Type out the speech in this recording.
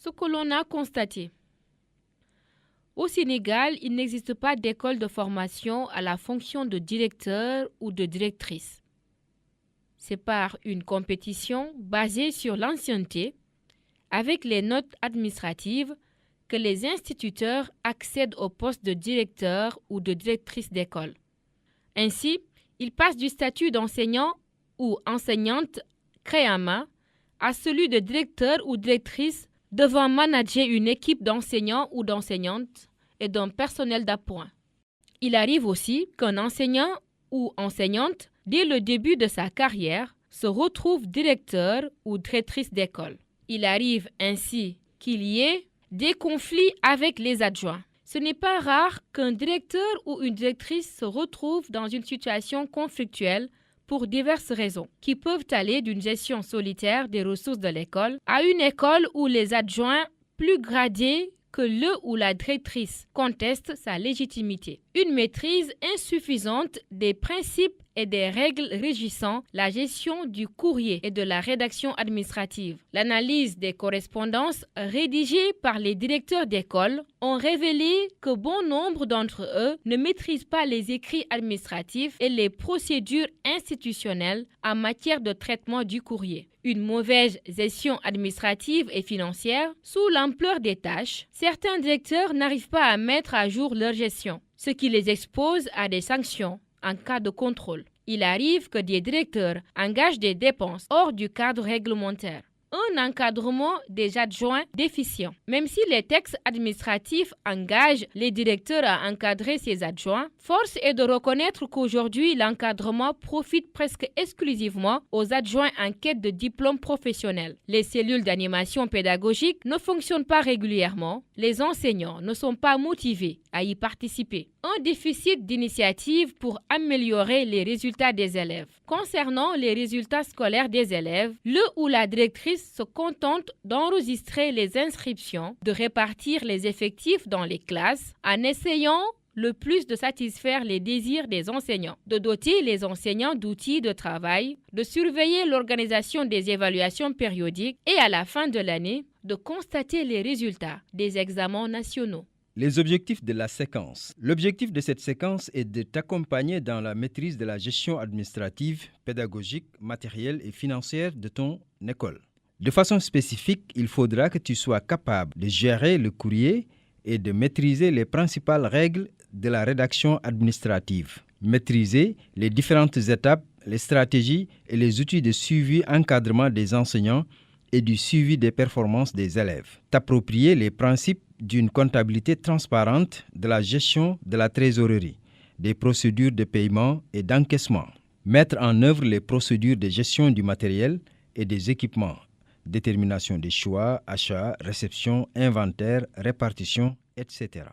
Ce que l'on a constaté. Au Sénégal, il n'existe pas d'école de formation à la fonction de directeur ou de directrice. C'est par une compétition basée sur l'ancienneté, avec les notes administratives, que les instituteurs accèdent au poste de directeur ou de directrice d'école. Ainsi, ils passent du statut d'enseignant ou enseignante créama à celui de directeur ou directrice devant manager une équipe d'enseignants ou d'enseignantes et d'un personnel d'appoint. Il arrive aussi qu'un enseignant ou enseignante, dès le début de sa carrière, se retrouve directeur ou directrice d'école. Il arrive ainsi qu'il y ait des conflits avec les adjoints. Ce n'est pas rare qu'un directeur ou une directrice se retrouve dans une situation conflictuelle pour diverses raisons, qui peuvent aller d'une gestion solitaire des ressources de l'école à une école où les adjoints plus gradés que le ou la directrice contestent sa légitimité. Une maîtrise insuffisante des principes et des règles régissant la gestion du courrier et de la rédaction administrative. L'analyse des correspondances rédigées par les directeurs d'école ont révélé que bon nombre d'entre eux ne maîtrisent pas les écrits administratifs et les procédures institutionnelles en matière de traitement du courrier. Une mauvaise gestion administrative et financière, sous l'ampleur des tâches, certains directeurs n'arrivent pas à mettre à jour leur gestion, ce qui les expose à des sanctions en cas de contrôle. Il arrive que des directeurs engagent des dépenses hors du cadre réglementaire. Un encadrement des adjoints déficient. Même si les textes administratifs engagent les directeurs à encadrer ces adjoints, force est de reconnaître qu'aujourd'hui, l'encadrement profite presque exclusivement aux adjoints en quête de diplôme professionnel. Les cellules d'animation pédagogique ne fonctionnent pas régulièrement. Les enseignants ne sont pas motivés à y participer. Un déficit d'initiative pour améliorer les résultats des élèves. Concernant les résultats scolaires des élèves, le ou la directrice se contente d'enregistrer les inscriptions, de répartir les effectifs dans les classes en essayant le plus de satisfaire les désirs des enseignants, de doter les enseignants d'outils de travail, de surveiller l'organisation des évaluations périodiques et à la fin de l'année, de constater les résultats des examens nationaux. Les objectifs de la séquence. L'objectif de cette séquence est de t'accompagner dans la maîtrise de la gestion administrative, pédagogique, matérielle et financière de ton école. De façon spécifique, il faudra que tu sois capable de gérer le courrier et de maîtriser les principales règles de la rédaction administrative. Maîtriser les différentes étapes, les stratégies et les outils de suivi encadrement des enseignants et du suivi des performances des élèves. T'approprier les principes d'une comptabilité transparente, de la gestion de la trésorerie, des procédures de paiement et d'encaissement. Mettre en œuvre les procédures de gestion du matériel et des équipements. Détermination des choix, achats, réception, inventaire, répartition, etc.